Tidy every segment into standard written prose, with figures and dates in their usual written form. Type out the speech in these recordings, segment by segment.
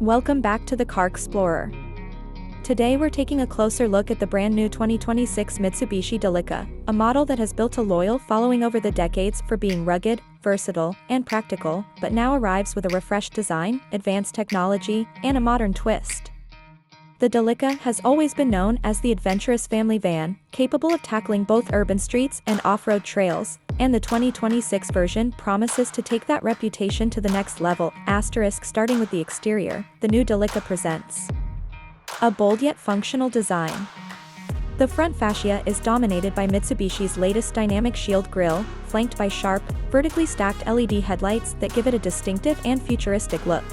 Welcome back to the Car Xplorer. Today we're taking a closer look at the brand new 2026 Mitsubishi Delica, a model that has built a loyal following over the decades for being rugged, versatile, and practical, but now arrives with a refreshed design, advanced technology, and a modern twist. The Delica has always been known as the adventurous family van, capable of tackling both urban streets and off-road trails, and the 2026 version promises to take that reputation to the next level. Starting with the exterior, the new Delica presents a bold yet functional design. The front fascia is dominated by Mitsubishi's latest dynamic shield grille, flanked by sharp, vertically stacked LED headlights that give it a distinctive and futuristic look.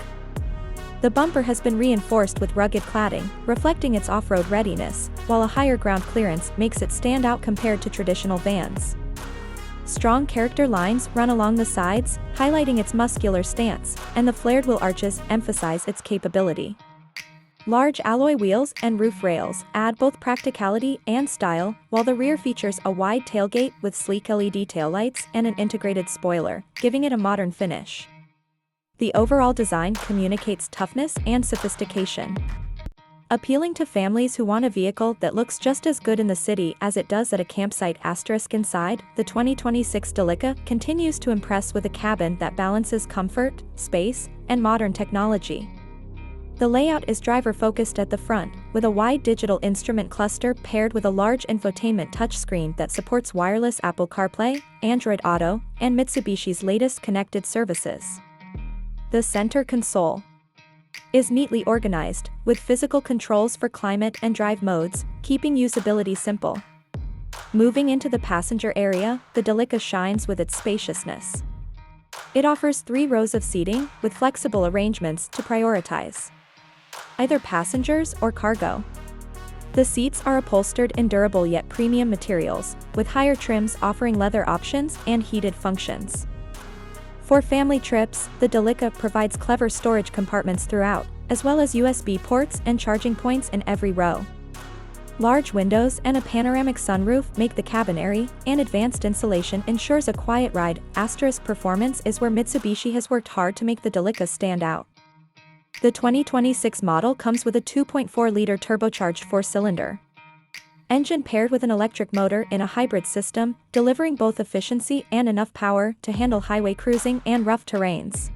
The bumper has been reinforced with rugged cladding, reflecting its off-road readiness, while a higher ground clearance makes it stand out compared to traditional vans. Strong character lines run along the sides, highlighting its muscular stance, and the flared wheel arches emphasize its capability. Large alloy wheels and roof rails add both practicality and style, while the rear features a wide tailgate with sleek LED taillights and an integrated spoiler, giving it a modern finish. The overall design communicates toughness and sophistication, appealing to families who want a vehicle that looks just as good in the city as it does at a campsite. Inside, the 2026 Delica continues to impress with a cabin that balances comfort, space, and modern technology. The layout is driver-focused at the front, with a wide digital instrument cluster paired with a large infotainment touchscreen that supports wireless Apple CarPlay, Android Auto, and Mitsubishi's latest connected services. The center console is neatly organized, with physical controls for climate and drive modes, keeping usability simple. Moving into the passenger area, the Delica shines with its spaciousness. It offers 3 rows of seating, with flexible arrangements to prioritize either passengers or cargo. The seats are upholstered in durable yet premium materials, with higher trims offering leather options and heated functions. For family trips, the Delica provides clever storage compartments throughout, as well as USB ports and charging points in every row. Large windows and a panoramic sunroof make the cabin airy, and advanced insulation ensures a quiet ride. Performance is where Mitsubishi has worked hard to make the Delica stand out. The 2026 model comes with a 2.4-liter turbocharged 4-cylinder engine paired with an electric motor in a hybrid system, delivering both efficiency and enough power to handle highway cruising and rough terrains.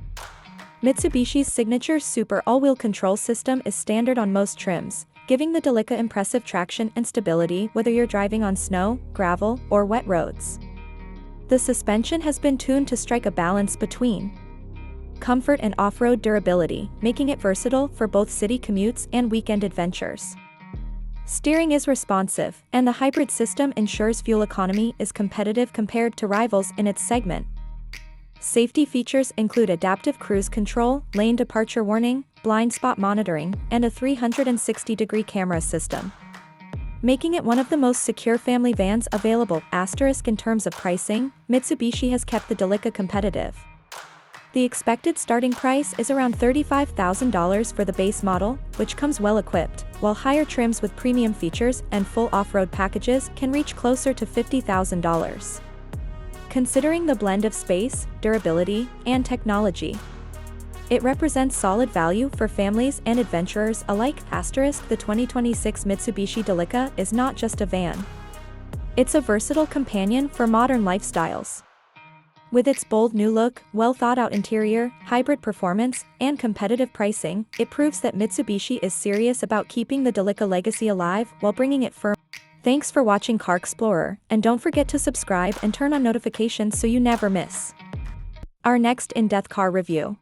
Mitsubishi's signature Super all-wheel control system is standard on most trims, giving the Delica impressive traction and stability whether you're driving on snow, gravel, or wet roads. The suspension has been tuned to strike a balance between comfort and off-road durability, making it versatile for both city commutes and weekend adventures. Steering is responsive, and the hybrid system ensures fuel economy is competitive compared to rivals in its segment. Safety features include adaptive cruise control, lane departure warning, blind spot monitoring, and a 360-degree camera system, making it one of the most secure family vans available. In terms of pricing, Mitsubishi has kept the Delica competitive. The expected starting price is around $35,000 for the base model, which comes well equipped, while higher trims with premium features and full off-road packages can reach closer to $50,000. Considering the blend of space, durability, and technology, it represents solid value for families and adventurers alike. The 2026 Mitsubishi Delica is not just a van. It's a versatile companion for modern lifestyles. With its bold new look, well-thought-out interior, hybrid performance, and competitive pricing, it proves that Mitsubishi is serious about keeping the Delica legacy alive while bringing it firm. Thanks for watching Car Xplorer, and don't forget to subscribe and turn on notifications so you never miss our next in-depth car review.